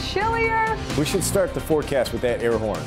chillier. We should start the forecast with that air horn.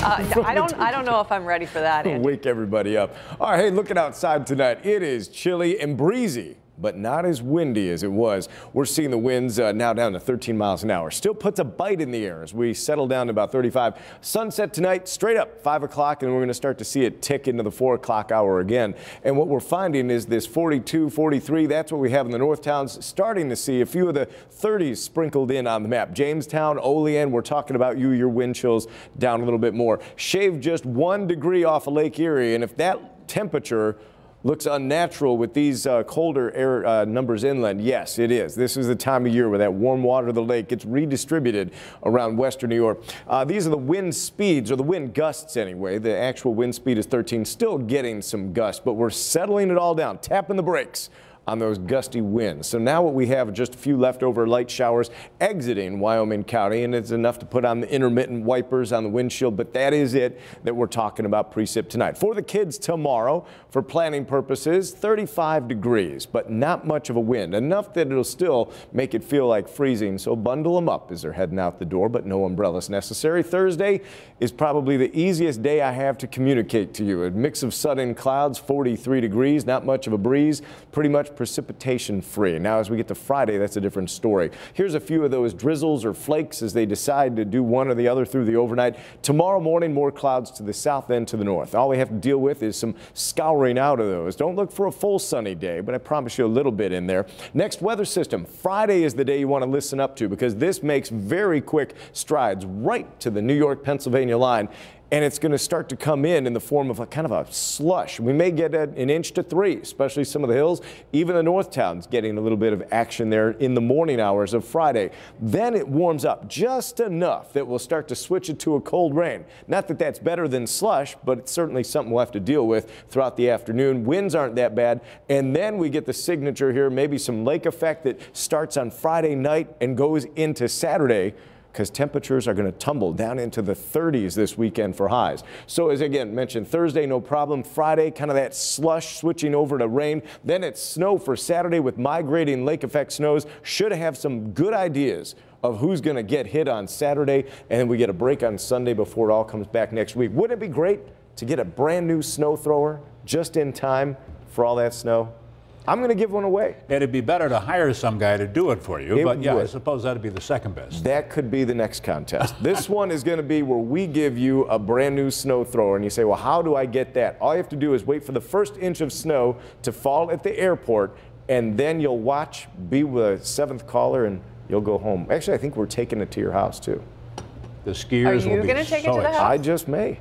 I don't know if I'm ready for that, Andy. Wake everybody up. All right, hey, looking outside tonight, it is chilly and breezy, but not as windy as it was. We're seeing the winds now down to 13 miles an hour. Still puts a bite in the air as we settle down to about 35. Sunset tonight, straight up 5 o'clock, and we're going to start to see it tick into the 4 o'clock hour again. And what we're finding is this 42, 43, that's what we have in the north towns. Starting to see a few of the 30s sprinkled in on the map. Jamestown, Olean, we're talking about your wind chills down a little bit more. Shave just 1 degree off of Lake Erie, and if that temperature looks unnatural with these colder air numbers inland, yes, it is. This is the time of year where that warm water of the lake gets redistributed around western New York. These are the wind speeds, or the wind gusts anyway. The actual wind speed is 13, still getting some gusts, but we're settling it all down, tapping the brakes on those gusty winds. So now what we have are just a few leftover light showers exiting Wyoming County, and it's enough to put on the intermittent wipers on the windshield, but that is it that we're talking about precip tonight. For the kids tomorrow, for planning purposes, 35 degrees, but not much of a wind, enough that it'll still make it feel like freezing. So bundle them up as they're heading out the door, but no umbrellas necessary. Thursday is probably the easiest day I have to communicate to you. A mix of sun and clouds, 43 degrees, not much of a breeze, pretty much precipitation free. Now as we get to Friday, that's a different story. Here's a few of those drizzles or flakes as they decide to do one or the other through the overnight. Tomorrow morning, more clouds to the south and to the north. All we have to deal with is some scouring out of those. Don't look for a full sunny day, but I promise you a little bit in there. Next weather system, Friday is the day you want to listen up to, because this makes very quick strides right to the New York-Pennsylvania line. And it's going to start to come in the form of a kind of a slush. We may get an inch to 3, especially some of the hills. Even the north towns getting a little bit of action there in the morning hours of Friday. Then it warms up just enough that we'll start to switch it to a cold rain. Not that that's better than slush, but it's certainly something we'll have to deal with throughout the afternoon. Winds aren't that bad. And then we get the signature here, maybe some lake effect that starts on Friday night and goes into Saturday, because temperatures are going to tumble down into the 30s this weekend for highs. So as again mentioned, Thursday, no problem. Friday, kind of that slush switching over to rain. Then it's snow for Saturday with migrating lake effect snows. Should have some good ideas of who's going to get hit on Saturday, and then we get a break on Sunday before it all comes back next week. Wouldn't it be great to get a brand new snow thrower just in time for all that snow? I'm going to give one away. It'd be better to hire some guy to do it for you, but yeah, I suppose that'd be the second best. That could be the next contest. This one is going to be where we give you a brand new snow thrower, and you say, well, how do I get that? All you have to do is wait for the first inch of snow to fall at the airport, and then you'll watch, be with a 7th caller, and you'll go home. Actually, I think we're taking it to your house, too. The skiers will be going to take it to the house? I just may.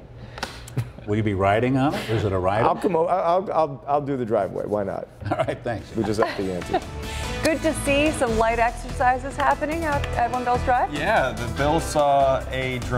Will you be riding on it? Is it a ride? I'll come over. I'll do the driveway. Why not? All right, thanks. We just up the ante. Good to see some light exercises happening out at One Bells Drive. Yeah, the Bills saw a dramatic